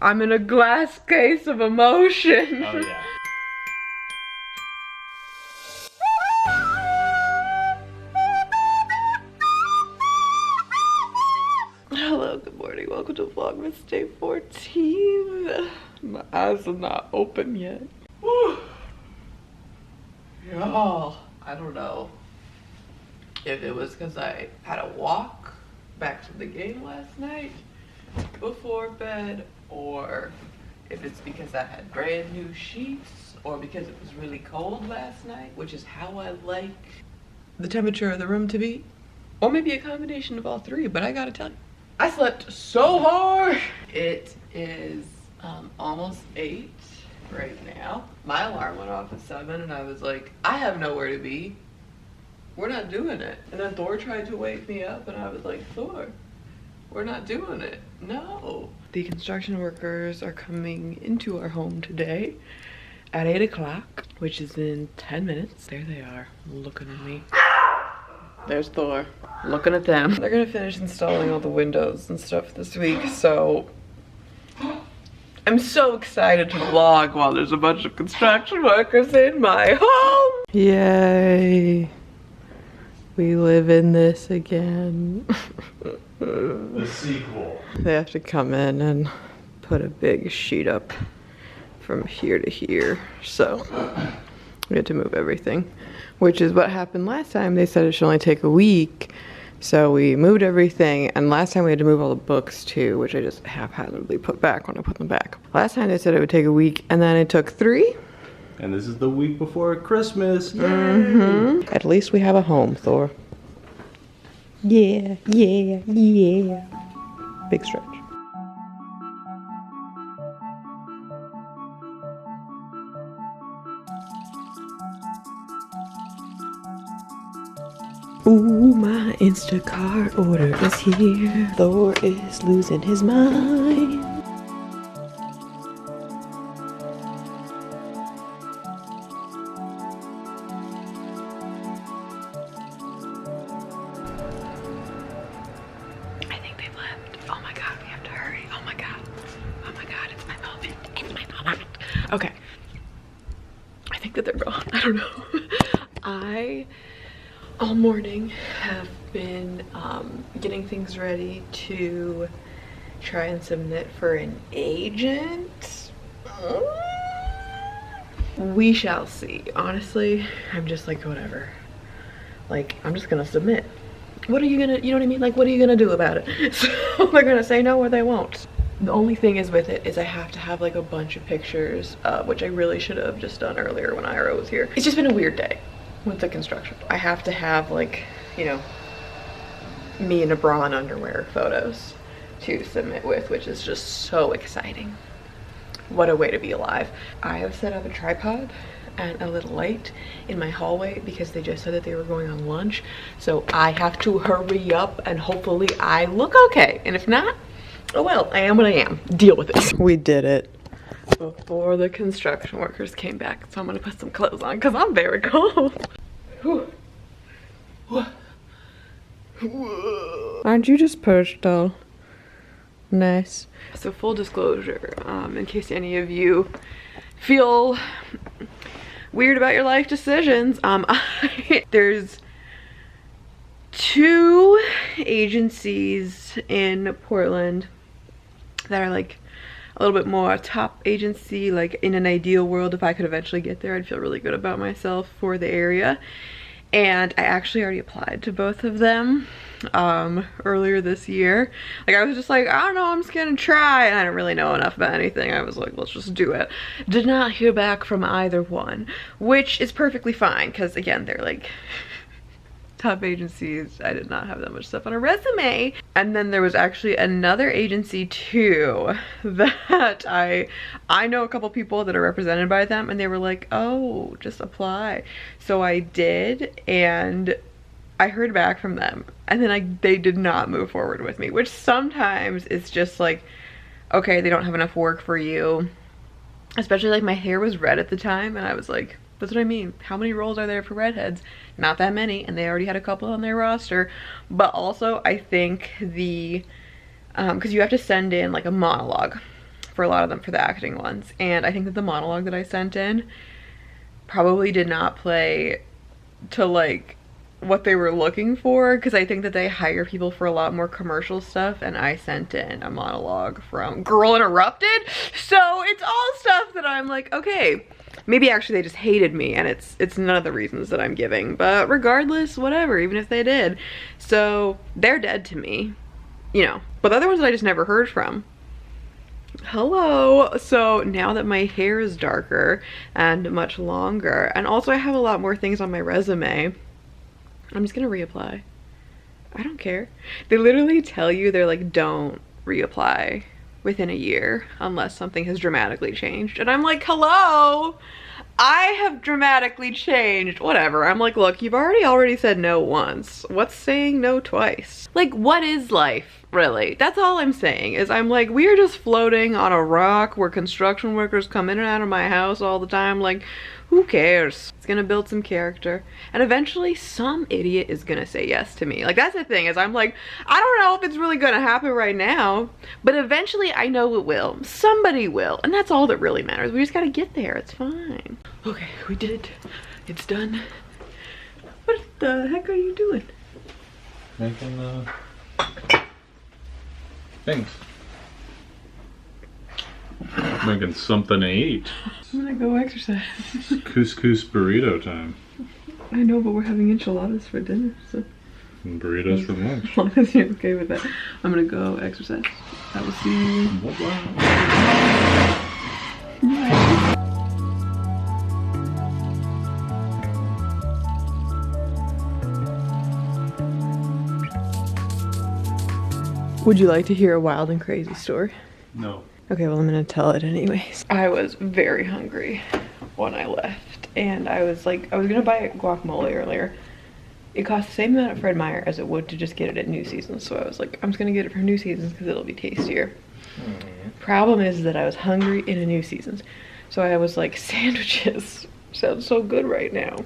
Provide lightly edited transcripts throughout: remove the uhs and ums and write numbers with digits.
I'm in a glass case of emotion. Oh yeah. Hello, good morning. Welcome to Vlogmas Day 14. My eyes are not open yet. Y'all, I don't know if it was because I had a walk back to the game last night before bed, or if it's because I had brand new sheets, or because it was really cold last night, which is how I like the temperature of the room to be, or maybe a combination of all three. But I gotta tell you, I slept so hard. It is almost 8 right now. My alarm went off at 7 and I was like, I have nowhere to be. We're not doing it. And then Thor tried to wake me up and I was like, Thor, we're not doing it. No. The construction workers are coming into our home today at 8 o'clock, which is in 10 minutes. There they are, looking at me. There's Thor, looking at them. They're gonna finish installing all the windows and stuff this week, so I'm so excited to vlog while there's a bunch of construction workers in my home. Yay. We live in this again. The sequel. They have to come in and put a big sheet up from here to here, so we had to move everything, which is what happened last time. They said it should only take a week, so we moved everything, and last time we had to move all the books too, which I just haphazardly put back when I put them back. Last time they said it would take a week, and then it took 3. And this is the week before Christmas. Yay! Mm-hmm. At least we have a home, Thor. Yeah, yeah, yeah. Big stretch. Ooh, my Instacart order is here. Thor is losing his mind. I think they've left. Oh my god, we have to hurry. Oh my god. Oh my god, it's my moment. It's my moment. Okay. I think that they're gone. I don't know. I all morning have been getting things ready to try and submit for an agent. We shall see. Honestly, I'm just like, whatever. Like, I'm just gonna submit. What are you gonna, you know what I mean? Like, what are you gonna do about it? So they're gonna say no or they won't. The only thing is with it is I have to have like a bunch of pictures, which I really should have just done earlier when Ira was here. It's just been a weird day with the construction. I have to have, like, you know, me in a bra and underwear photos to submit with, which is just so exciting. What a way to be alive. I have set up a tripod and a little light in my hallway because they just said that they were going on lunch. So I have to hurry up and hopefully I look okay. And if not, oh well, I am what I am. Deal with it. We did it before the construction workers came back. So I'm gonna put some clothes on because I'm very cold. Aren't you just perched though? Nice. So full disclosure, in case any of you feel weird about your life decisions, there's 2 agencies in Portland that are like a little bit more top agency. Like, in an ideal world, if I could eventually get there, I'd feel really good about myself for the area. And I actually already applied to both of them earlier this year. Like, I was just like, I don't know, I'm just gonna try, and I didn't really know enough about anything. I was like, let's just do it. Did not hear back from either one, which is perfectly fine because, again, they're like top agencies. I did not have that much stuff on a resume. And then there was actually another agency too that I know a couple people that are represented by them, and they were like, oh, just apply. So I did, and I heard back from them, and then they did not move forward with me, which sometimes it's just like, okay, they don't have enough work for you. Especially, like, my hair was red at the time, and I was like, that's what I mean. How many roles are there for redheads? Not that many, and they already had a couple on their roster. But also, I think the, because you have to send in like a monologue for a lot of them, for the acting ones. And I think that the monologue that I sent in probably did not play to like what they were looking for, because I think that they hire people for a lot more commercial stuff, and I sent in a monologue from Girl Interrupted. So it's all stuff that I'm like, okay, maybe actually they just hated me, and it's none of the reasons that I'm giving, but regardless, whatever, even if they did. So they're dead to me, you know. But the other ones that I just never heard from, hello. So now that my hair is darker and much longer, and also I have a lot more things on my resume, I'm just gonna reapply. I don't care. They literally tell you, they're like, don't reapply within a year unless something has dramatically changed. And I'm like, hello, I have dramatically changed. Whatever. I'm like, look, you've already said no once. What's saying no twice? Like, what is life, really? That's all I'm saying, is I'm like, we are just floating on a rock where construction workers come in and out of my house all the time. Like, who cares? It's gonna build some character, and eventually some idiot is gonna say yes to me. Like, that's the thing, is I'm like, I don't know if it's really gonna happen right now, but eventually I know it will. Somebody will, and that's all that really matters. We just gotta get there. It's fine. Okay, we did it. It's done. What the heck are you doing? Making things. Making something to eat. I'm gonna go exercise. Couscous burrito time. I know, but we're having enchiladas for dinner, so. And burritos for lunch. As long as you're okay with that. I'm gonna go exercise. I will see you. Bye. Would you like to hear a wild and crazy story? No. Okay, well, I'm gonna tell it anyways. I was very hungry when I left, and I was gonna buy guacamole earlier. It cost the same amount at Fred Meyer as it would to just get it at New Seasons, so I was like, I'm just gonna get it from New Seasons because it'll be tastier. Problem is that I was hungry in a New Seasons, so I was like, sandwiches sounds so good right now.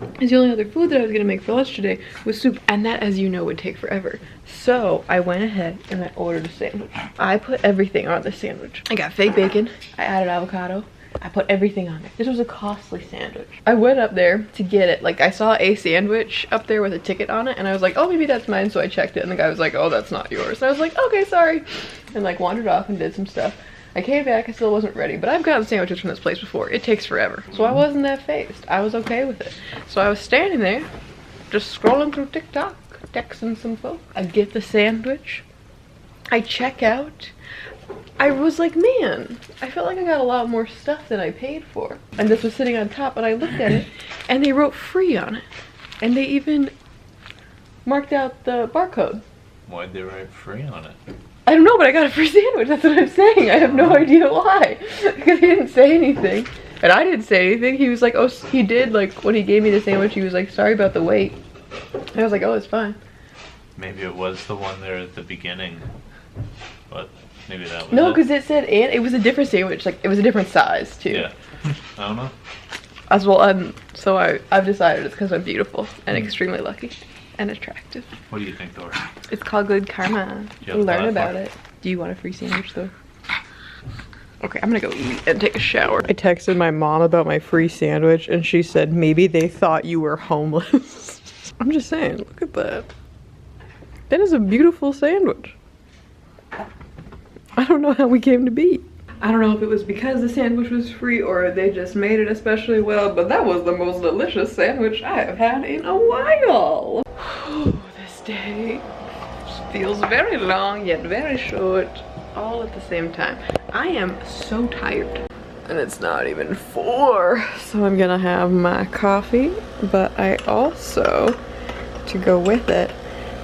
Because the only other food that I was gonna make for lunch today was soup, and that, as you know, would take forever. So I went ahead and I ordered a sandwich. I put everything on the sandwich. I got fake bacon, I added avocado, I put everything on it. This was a costly sandwich. I went up there to get it. Like, I saw a sandwich up there with a ticket on it, and I was like, oh, maybe that's mine, so I checked it, and the guy was like, oh, that's not yours. And I was like, okay, sorry. And like wandered off and did some stuff. I came back, I still wasn't ready, but I've gotten sandwiches from this place before. It takes forever. So I wasn't that phased. I was okay with it. So I was standing there, just scrolling through TikTok, texting some folk. I get the sandwich. I check out. I was like, man, I felt like I got a lot more stuff than I paid for. And this was sitting on top, and I looked at it, and they wrote free on it. And they even marked out the barcode. Why'd they write free on it? I don't know, but I got a free sandwich. That's what I'm saying. I have no idea why. Because he didn't say anything. And I didn't say anything. He was like, oh, he did, like, when he gave me the sandwich, he was like, sorry about the wait. And I was like, oh, it's fine. Maybe it was the one there at the beginning. But maybe that was No, it. because it said, and it was a different sandwich. Like, it was a different size, too. Yeah. I don't know. As well, so I've decided it's because I'm beautiful and extremely lucky and attractive. What do you think, Dora? It's called good karma. You have Learn thought about for it. Do you want a free sandwich though? Okay, I'm gonna go eat and take a shower. I texted my mom about my free sandwich and she said maybe they thought you were homeless. I'm just saying, look at that. That is a beautiful sandwich. I don't know how we came to be. I don't know if it was because the sandwich was free or they just made it especially well, but that was the most delicious sandwich I have had in a while. This day feels very long yet very short, all at the same time. I am so tired. And it's not even 4, so I'm gonna have my coffee, but I also, to go with it,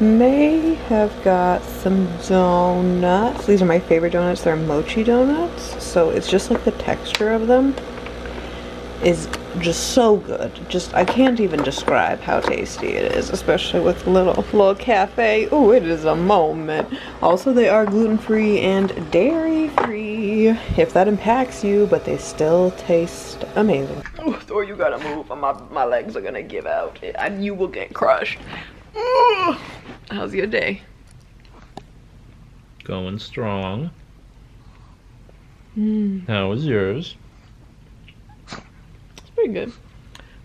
may have got some donuts. These are my favorite donuts. They're mochi donuts, so it's just like the texture of them is just so good. Just, I can't even describe how tasty it is, especially with little cafe. Oh, it is a moment. Also, they are gluten-free and dairy-free, if that impacts you, but they still taste amazing. Oh, Thor, you gotta move, or my legs are gonna give out, and you will get crushed. How's your day? Going strong. How was yours? It's pretty good.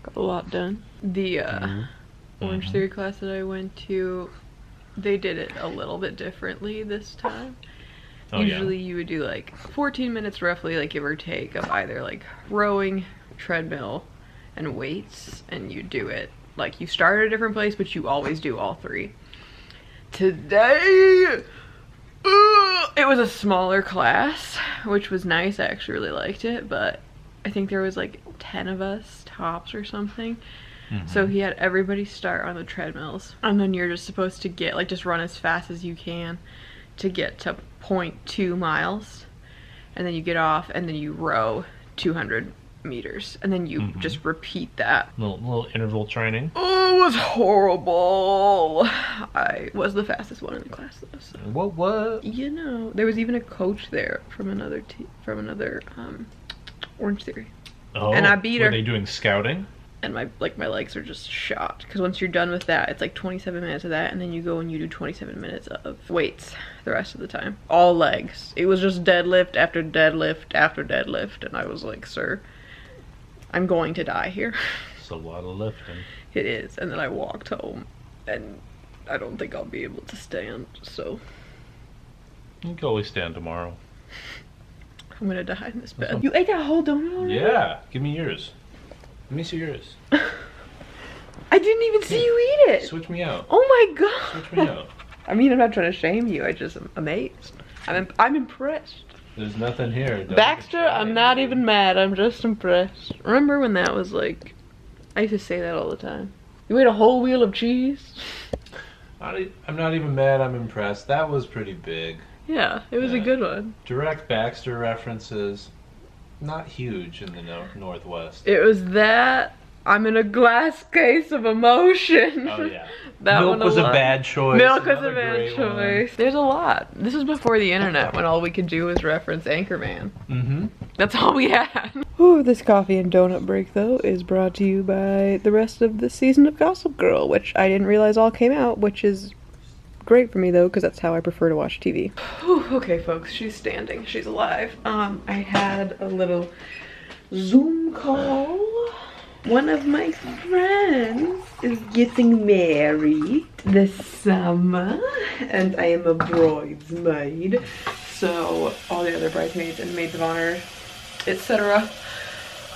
Got a lot done. The Orange Theory class that I went to, they did it a little bit differently this time. Oh, Usually you would do like 14 minutes roughly, like give or take, of either like rowing, treadmill, and weights, and you do it like you start at a different place, but you always do all three. Today, it was a smaller class, which was nice. I actually really liked it, but I think there was like 10 of us tops or something. So he had everybody start on the treadmills, and then you're just supposed to get like just run as fast as you can to get to 0.2 miles, and then you get off and then you row 200 meters, and then you just repeat that. Little interval training. Oh, it was horrible. I was the fastest one in the class though. So. What? You know, there was even a coach there from another Orange Theory. Oh, and I beat her. Were they doing scouting? And my legs are just shot, because once you're done with that, it's like 27 minutes of that, and then you go and you do 27 minutes of weights the rest of the time. All legs. It was just deadlift after deadlift after deadlift, and I was like, sir, I'm going to die here. It's a lot of lifting. It is. And then I walked home, and I don't think I'll be able to stand, so You can always stand tomorrow. I'm gonna die in this bed. You ate that whole donut already? Yeah, give me yours. Let me see yours. I didn't even see you eat it. Switch me out. Oh my god. Switch me out. I mean, I'm not trying to shame you. I just am amazed. I'm impressed. There's nothing here. Don't Baxter, get I'm shy. not even mad. I'm just impressed. Remember when that was like, I used to say that all the time. You ate a whole wheel of cheese? I'm not even mad. I'm impressed. That was pretty big. Yeah, it was a Yeah. good one. Direct Baxter references. Not huge in the Northwest. It was that. I'm in a glass case of emotion. Oh yeah. That Milk one was a lot. bad choice. Milk was a Another bad great one. choice. There's a lot. This was before the internet, when all we could do was reference Anchorman. That's all we had. Ooh, this coffee and donut break, though, is brought to you by the rest of the season of Gossip Girl, which I didn't realize all came out, which is great for me, though, because that's how I prefer to watch TV. Whew, okay, folks, she's standing. She's alive. I had a little Zoom call. One of my friends is getting married this summer, and I am a bridesmaid. So all the other bridesmaids and maids of honor, etc.,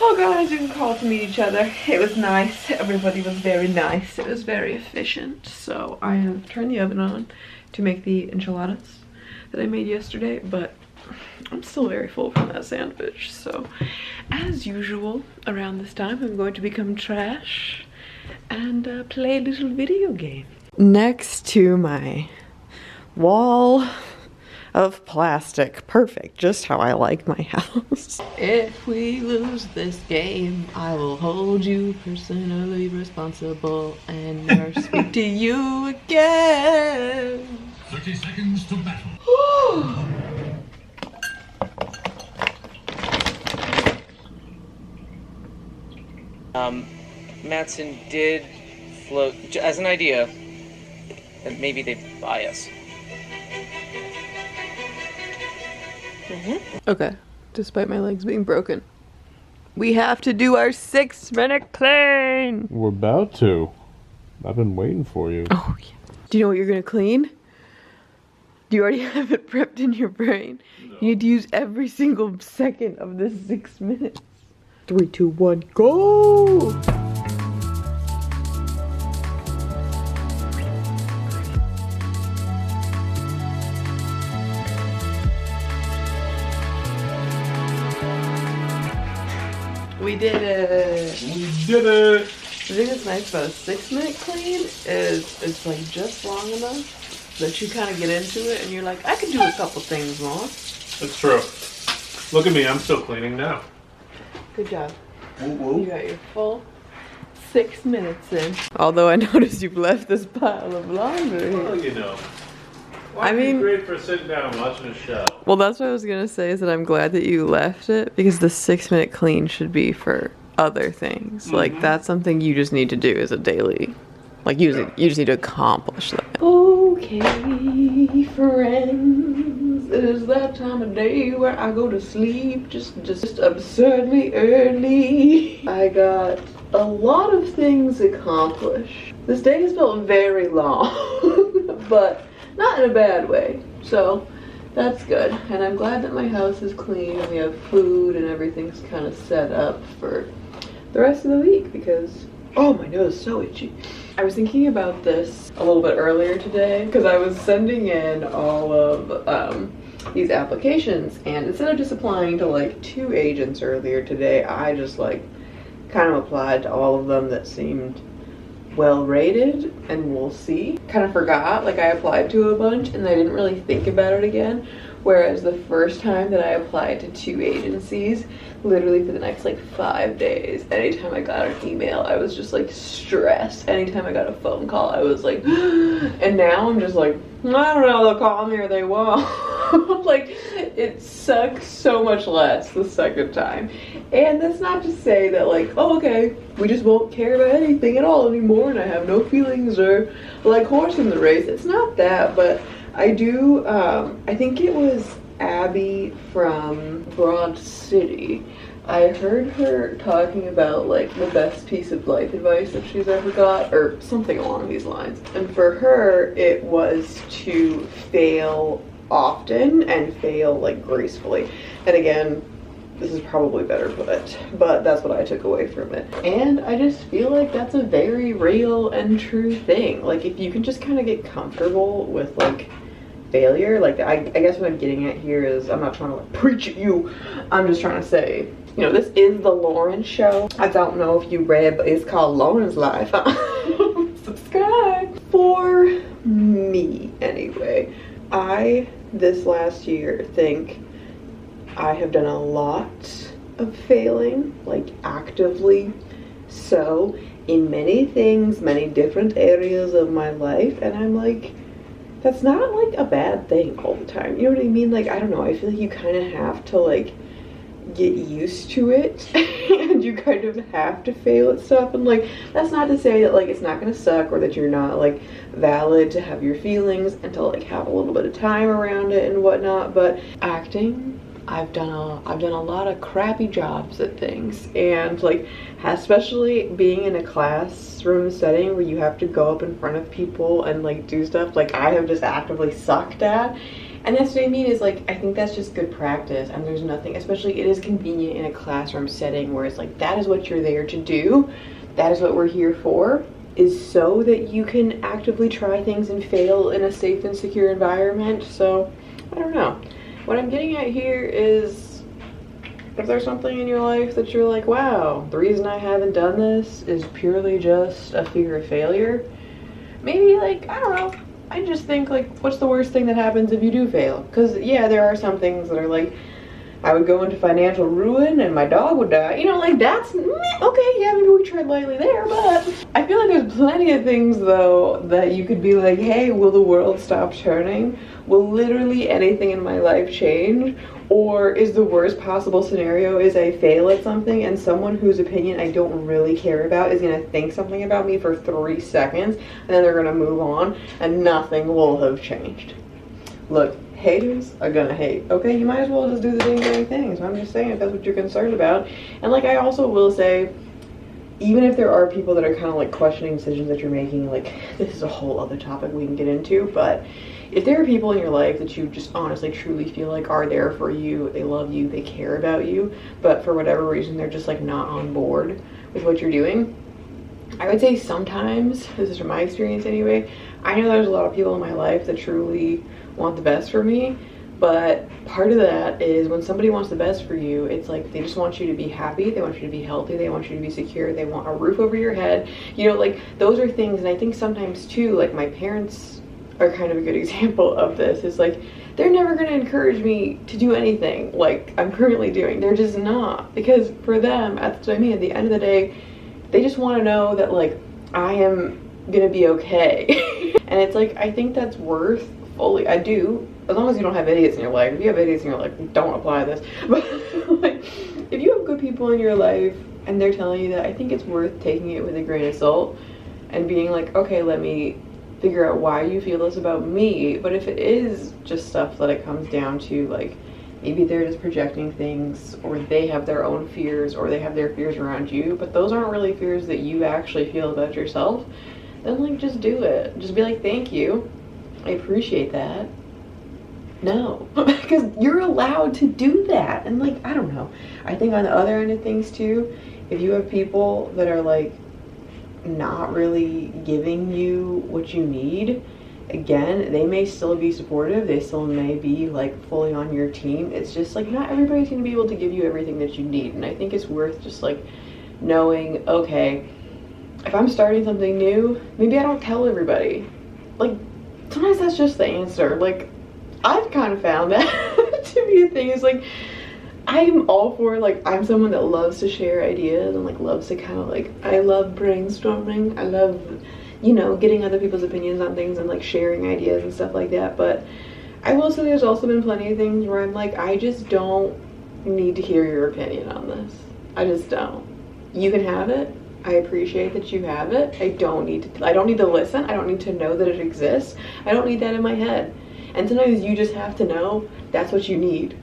all got on a Zoom call to meet each other. It was nice. Everybody was very nice. It was very efficient. So I have turned the oven on to make the enchiladas that I made yesterday, but I'm still very full from that sandwich. So as usual, around this time, I'm going to become trash and play a little video game. Next to my wall of plastic. Perfect, just how I like my house. If we lose this game, I will hold you personally responsible and never speak to you again. 30 seconds to battle. Matson did float as an idea that maybe they buy us. Okay, despite my legs being broken, we have to do our 6-minute clean. We're about to. I've been waiting for you. Oh, yeah. Do you know what you're gonna clean? Do you already have it prepped in your brain? No. You need to use every single second of this 6 minutes. 3, 2, 1, go! We did it! We did it! The thing that's nice about a 6-minute clean is it's like just long enough that you kind of get into it and you're like, I can do a couple things more. That's true. Look at me, I'm still cleaning now. Good job. Woo woo. You got your full 6 minutes in. Although I noticed you've left this pile of laundry. Well, you know. I mean, great for sitting down and watching a show. Well, that's what I was gonna say, is that I'm glad that you left it, because the 6-minute clean should be for other things. Like, that's something you just need to do as a daily Like you just need to accomplish that. Okay, friends, it is that time of day where I go to sleep just absurdly early. I got a lot of things accomplished. This day has felt very long, but not in a bad way. So that's good. And I'm glad that my house is clean and we have food and everything's kind of set up for the rest of the week because, oh, my nose is so itchy. I was thinking about this a little bit earlier today because I was sending in all of these applications, and instead of just applying to like 2 agents earlier today, I just like kind of applied to all of them that seemed well rated, and we'll see. Kind of forgot, like I applied to a bunch and I didn't really think about it again. Whereas the first time that I applied to 2 agencies, literally for the next like 5 days, anytime I got an email, I was just like stressed. Anytime I got a phone call, I was like, and now I'm just like, I don't know, they'll call me or they won't. Like, it sucks so much less the second time. And that's not to say that like, oh, okay, we just won't care about anything at all anymore and I have no feelings or like horse in the race. It's not that, but I do, I think it was Abby from Broad City. I heard her talking about like the best piece of life advice that she's ever got, or something along these lines. And for her, it was to fail often and fail like gracefully. And again, this is probably better put, but that's what I took away from it. And I just feel like that's a very real and true thing. Like if you can just kind of get comfortable with like failure, like I guess what I'm getting at here is, I'm not trying to like preach at you, I'm just trying to say, you know, this is the Lauren show. I don't know if you read, but it's called Lauren's Life. Subscribe. For me anyway, I this last year think I have done a lot of failing, like actively so, in many things, many different areas of my life, and I'm like, that's not like a bad thing all the time. You know what I mean? Like, I don't know, I feel like you kind of have to like get used to it and you kind of have to fail at stuff. And like, that's not to say that like it's not gonna suck or that you're not like valid to have your feelings and to like have a little bit of time around it and whatnot. But acting, I've done a lot of crappy jobs at things, and like especially being in a classroom setting where you have to go up in front of people and like do stuff like I have just actively sucked at. And that's what I mean is like, I think that's just good practice, and there's nothing, especially it is convenient in a classroom setting where it's like, that is what you're there to do, that is what we're here for, is so that you can actively try things and fail in a safe and secure environment. So I don't know, what I'm getting at here is, if there's something in your life that you're like, wow, the reason I haven't done this is purely just a fear of failure, maybe like, I don't know, I just think like, what's the worst thing that happens if you do fail? Because yeah, there are some things that are like, I would go into financial ruin and my dog would die. You know, like that's, okay, yeah, maybe we tread lightly there, but I feel like there's plenty of things though that you could be like, hey, will the world stop turning? Will literally anything in my life change? Or is the worst possible scenario is I fail at something and someone whose opinion I don't really care about is gonna think something about me for 3 seconds and then they're gonna move on and nothing will have changed. Look, haters are gonna hate, okay? You might as well just do the dang thing. So I'm just saying, if that's what you're concerned about. And like, I also will say, even if there are people that are kind of like questioning decisions that you're making, like this is a whole other topic we can get into, but if there are people in your life that you just honestly truly feel like are there for you, they love you, they care about you, but for whatever reason they're just like not on board with what you're doing, I would say sometimes, this is from my experience anyway, I know there's a lot of people in my life that truly want the best for me, but part of that is when somebody wants the best for you, it's like they just want you to be happy, they want you to be healthy, they want you to be secure, they want a roof over your head, you know, like those are things. And I think sometimes too, like my parents are kind of a good example of this. It's like they're never going to encourage me to do anything like I'm currently doing. They're just not, because for them, that's what I mean, at the end of the day, they just want to know that like I am gonna be okay. And it's like, I think that's worth fully, I do, as long as you don't have idiots in your life. If you have idiots in your life, don't apply this. But like, if you have good people in your life and they're telling you that, I think it's worth taking it with a grain of salt and being like, okay, let me figure out why you feel this about me. But if it is just stuff that it comes down to, like, maybe they're just projecting things, or they have their own fears, or they have their fears around you, but those aren't really fears that you actually feel about yourself, then, like, just do it. Just be like, thank you, I appreciate that. No, because you're allowed to do that. And, like, I don't know, I think on the other end of things too, if you have people that are, like, not really giving you what you need, again, they may still be supportive, they still may be, like, fully on your team. It's just, like, not everybody's gonna be able to give you everything that you need. And I think it's worth just, like, knowing, okay, if I'm starting something new, maybe I don't tell everybody. Like, sometimes that's just the answer. Like, I've kind of found that to be a thing. Is like, I'm all for, like, I'm someone that loves to share ideas and, like, loves to kind of, like, I love brainstorming. I love, you know, getting other people's opinions on things and, like, sharing ideas and stuff like that. But I will say there's also been plenty of things where I'm like, I just don't need to hear your opinion on this. I just don't. You can have it. I appreciate that you have it. I don't need to listen. I don't need to know that it exists. I don't need that in my head. And sometimes you just have to know that's what you need.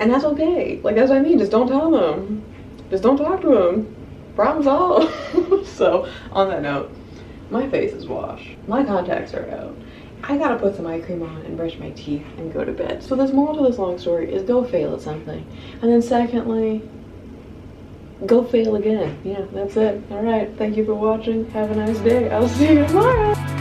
And that's okay. Like, that's what I mean. Just don't tell them. Just don't talk to them. Problem solved. So, on that note, my face is washed. My contacts are out. I gotta put some eye cream on and brush my teeth and go to bed. So this moral to this long story is go fail at something. And then secondly, go fail again. Yeah, that's it. Alright, thank you for watching. Have a nice day. I'll see you tomorrow.